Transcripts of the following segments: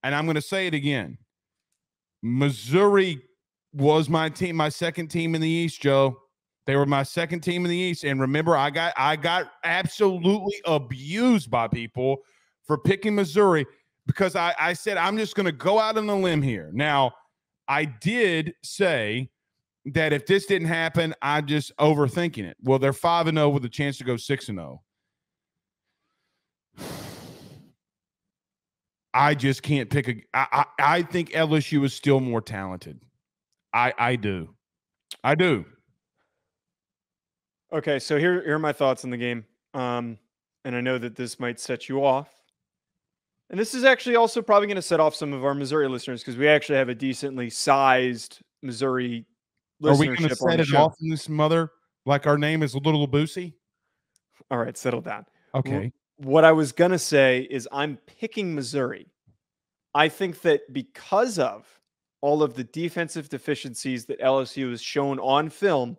and I'm going to say it again. Missouri was my team, my second team in the East, Joe. They were my second team in the East. And remember, I got absolutely abused by people for picking Missouri because I said, I'm just going to go out on a limb here. Now, I did say that if this didn't happen, I'm just overthinking it. Well, they're 5-0 with a chance to go 6-0. I just can't pick I think LSU is still more talented. I do. Okay, so here are my thoughts on the game. And I know that this might set you off. And this is actually also probably going to set off some of our Missouri listeners because we actually have a decently sized Missouri listenership. Are we going to set it off in this mother like our name is Little Boosie? All right, settle down. Okay. What I was going to say is I'm picking Missouri. I think that because of all of the defensive deficiencies that LSU has shown on film,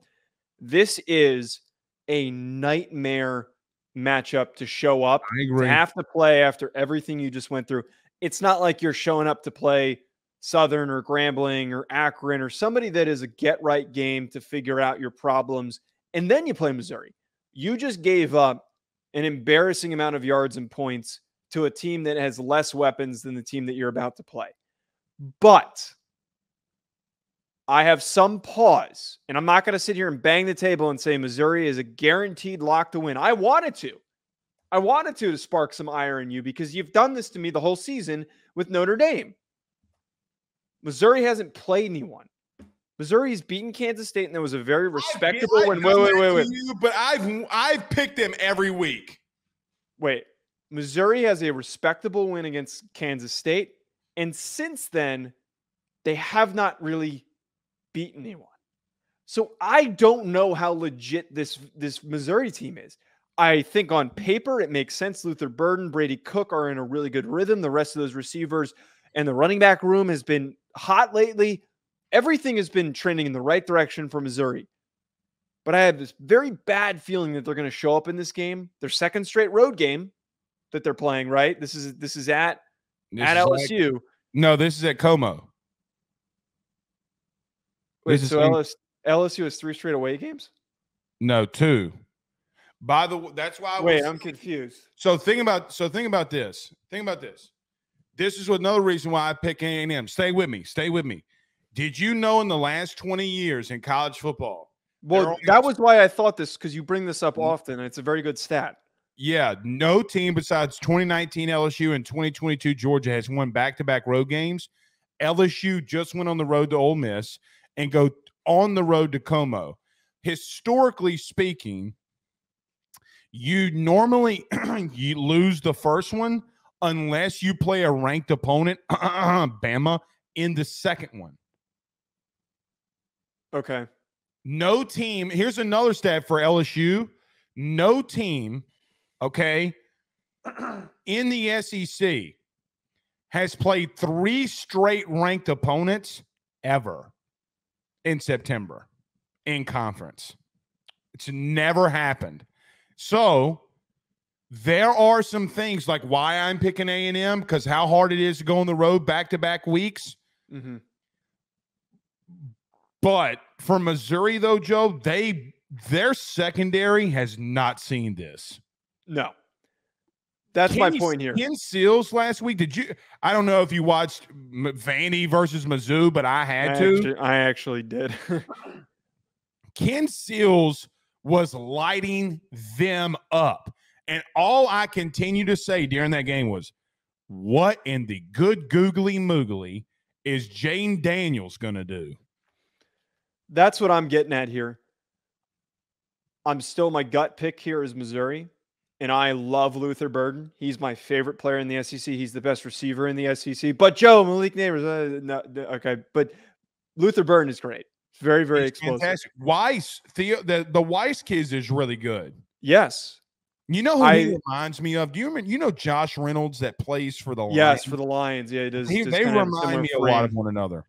this is a nightmare matchup to show up. I agree. To have to play after everything you just went through. It's not like you're showing up to play Southern or Grambling or Akron or somebody that is a get-right game to figure out your problems, and then you play Missouri. You just gave up an embarrassing amount of yards and points to a team that has less weapons than the team that you're about to play. But I have some pause, and I'm not going to sit here and bang the table and say Missouri is a guaranteed lock to win. I wanted to spark some ire in you because you've done this to me the whole season with Notre Dame. Missouri hasn't played anyone. Missouri's beaten Kansas State, and there was a very respectable win. Wait. But I've picked them every week. Wait. Missouri has a respectable win against Kansas State, and since then, they have not really beaten anyone. So I don't know how legit this Missouri team is. I think on paper it makes sense. Luther Burden, Brady Cook are in a really good rhythm. The rest of those receivers and the running back room has been hot lately. Everything has been trending in the right direction for Missouri. But I have this very bad feeling that they're going to show up in this game. Their second straight road game that they're playing, right? This is at LSU. No, this is at Como. Wait, so LSU has 3 straight away games? No, 2. By the way, that's why I'm confused. So think about this. This is another reason why I pick A&M. Stay with me. Did you know in the last 20 years in college football? Well, that was why I thought this, because you bring this up often, and it's a very good stat. Yeah, no team besides 2019 LSU and 2022 Georgia has won back-to-back road games. LSU just went on the road to Ole Miss and go on the road to Como. Historically speaking, you normally you lose the first one unless you play a ranked opponent, Bama, in the second one. Okay. No team. Here's another stat for LSU. No team, okay, in the SEC has played 3 straight ranked opponents ever in September in conference. It's never happened. So there are some things like why I'm picking A&M, because how hard it is to go on the road back-to-back weeks. Mm-hmm. But for Missouri, though, Joe, their secondary has not seen this. No. That's my point here. Ken Seals last week, I don't know if you watched Vandy versus Mizzou, but I actually did. Ken Seals was lighting them up. And all I continue to say during that game was, what in the good googly moogly is Jane Daniels going to do? That's what I'm getting at here. My gut pick here is Missouri, and I love Luther Burden. He's my favorite player in the SEC. He's the best receiver in the SEC. But Joe, Malik Neighbors, okay. But Luther Burden is great. Very, very explosive. Fantastic. Weiss, the Weiss kids is really good. Yes. You know who he reminds me of? Do you remember? You know Josh Reynolds that plays for the Lions? Yes, for the Lions. Yeah, he does. They remind me a lot of one another.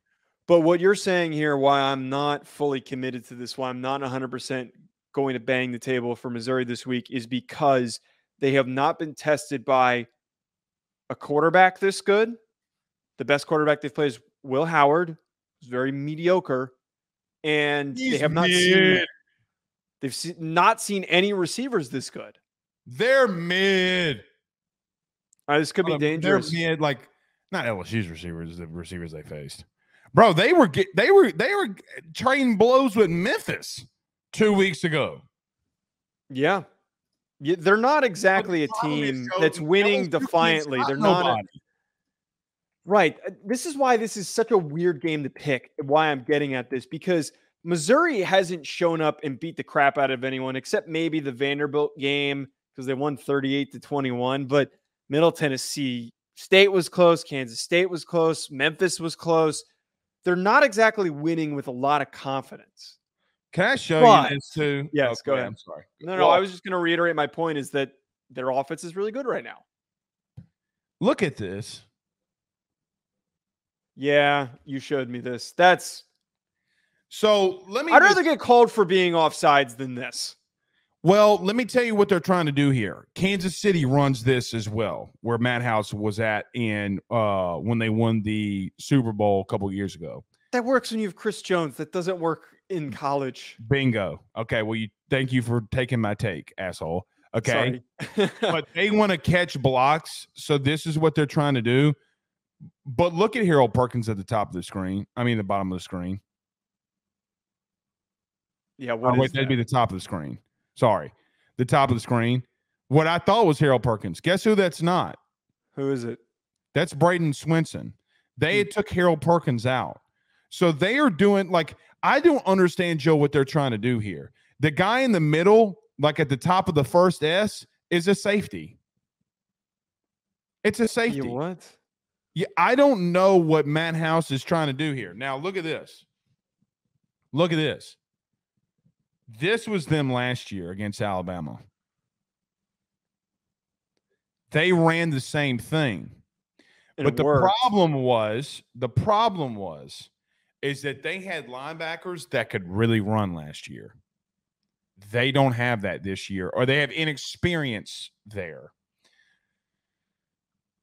But what you're saying here, why I'm not fully committed to this, why I'm not 100% going to bang the table for Missouri this week, is because they have not been tested by a quarterback this good The best quarterback they've played is Will Howard. He's very mediocre. And He's they have not mid. not seen any receivers this good. They're mid. This could be dangerous. They're mid, like not LSU's receivers, the receivers they faced. Bro, they were trading blows with Memphis 2 weeks ago. Yeah. They're not exactly a team that's winning defiantly. They're not. Right. This is why this is such a weird game to pick, why I'm getting at this, because Missouri hasn't shown up and beat the crap out of anyone except maybe the Vanderbilt game because they won 38-21. But Middle Tennessee State was close. Kansas State was close. Memphis was close. They're not exactly winning with a lot of confidence. Can I show you this too? Yes, go ahead. I'm sorry. No, I was just going to reiterate my point is that their offense is really good right now. Look at this. Yeah, you showed me this. So I'd rather get called for being offsides than this. Well, let me tell you what they're trying to do here. Kansas City runs this as well, where Matt House was at in when they won the Super Bowl a couple years ago. That works when you have Chris Jones. That doesn't work in college. Bingo. Okay, well, thank you for taking my take, asshole. Okay, but they want to catch blocks, so this is what they're trying to do. But look at Harold Perkins at the top of the screen. I mean, the bottom of the screen. Yeah, that'd be the top of the screen. Sorry, the top of the screen. What I thought was Harold Perkins. Guess who that's not? Who is it? That's Braden Swinson. They took Harold Perkins out. So they are doing, like, I don't understand, Joe, what they're trying to do here. The guy in the middle, like at the top of the first S, is a safety. It's a safety. What? Yeah, I don't know what Matt House is trying to do here. Now, look at this. Look at this. This was them last year against Alabama. They ran the same thing. But the problem was is that they had linebackers that could really run last year. They don't have that this year, or they have inexperience there.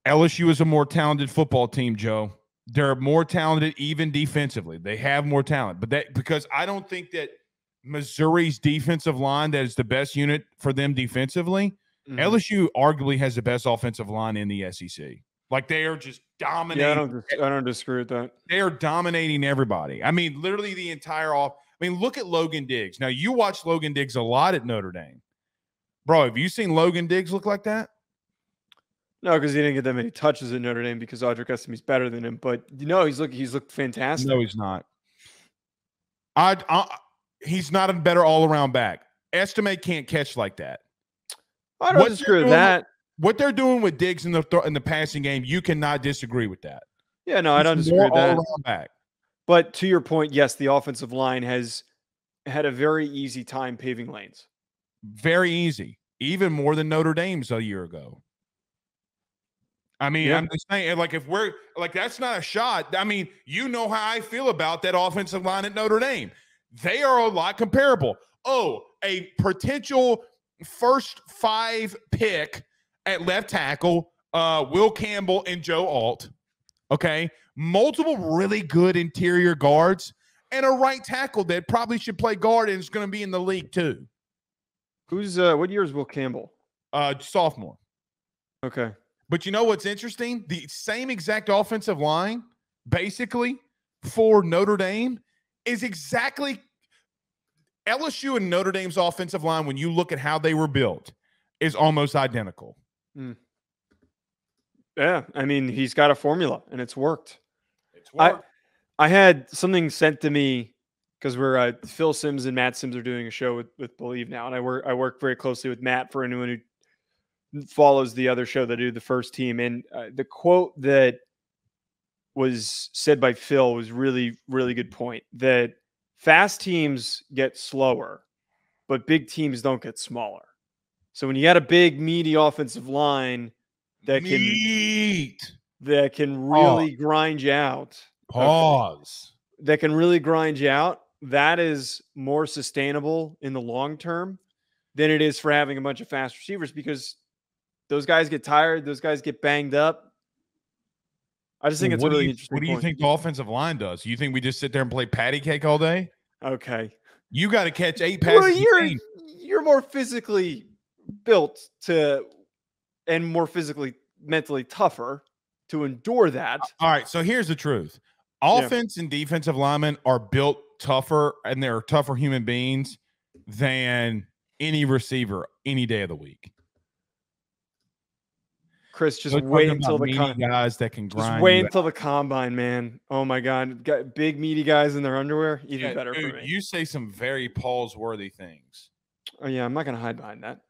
LSU is a more talented football team, Joe. They're more talented even defensively. They have more talent. But because I don't think that Missouri's defensive line, that is the best unit for them defensively, LSU arguably has the best offensive line in the SEC. Like, they are just dominating. Yeah, I don't disagree with that. They are dominating everybody. I mean, literally the entire off. I mean, look at Logan Diggs. Now, you watch Logan Diggs a lot at Notre Dame. Bro, have you seen Logan Diggs look like that? No, because he didn't get that many touches at Notre Dame because Audric Estim's better than him. But, he's looked fantastic. No, he's not. He's not a better all-around back. Estime can't catch like that. I don't disagree with that. What they're doing with Diggs in the passing game, you cannot disagree with that. Yeah, no, I don't disagree with that. Back. But to your point, yes, the offensive line has had a very easy time paving lanes. Very easy. Even more than Notre Dame's a year ago. I mean, yeah. I'm just saying, like, if we're like, that's not a shot. I mean, you know how I feel about that offensive line at Notre Dame. They are a lot comparable. Oh, a potential first 5 pick at left tackle, Will Campbell and Joe Alt. Okay. Multiple really good interior guards and a right tackle that probably should play guard and is going to be in the league too. Who's what year is Will Campbell? Sophomore. Okay. But you know what's interesting? The same exact offensive line, basically, for Notre Dame is exactly LSU and Notre Dame's offensive line, when you look at how they were built, is almost identical. Yeah, I mean, he's got a formula, and it's worked. It's worked. I had something sent to me because we're Phil Simms and Matt Simms are doing a show with Believe now, and I work very closely with Matt for anyone who follows the other show that do the first team. And the quote that was said by Phil was really, really good point, that fast teams get slower, but big teams don't get smaller. So when you got a big, meaty offensive line that can really grind you out. That can really grind you out, that is more sustainable in the long term than it is for having a bunch of fast receivers, because those guys get tired. Those guys get banged up. I just think it's a really interesting What do you point. think the offensive line does? You think we just sit there and play patty cake all day? Okay. You got to catch 8 passes a game. You're more physically built and more physically, mentally tougher to endure that. All right, so here's the truth. Offense and defensive linemen are built tougher, and they're tougher human beings than any receiver any day of the week. Chris, just wait until the guys that can grind. Just wait until the combine, man. Oh my God, got big meaty guys in their underwear. Even better for me. You say some very pause-worthy things. Oh yeah, I'm not gonna hide behind that.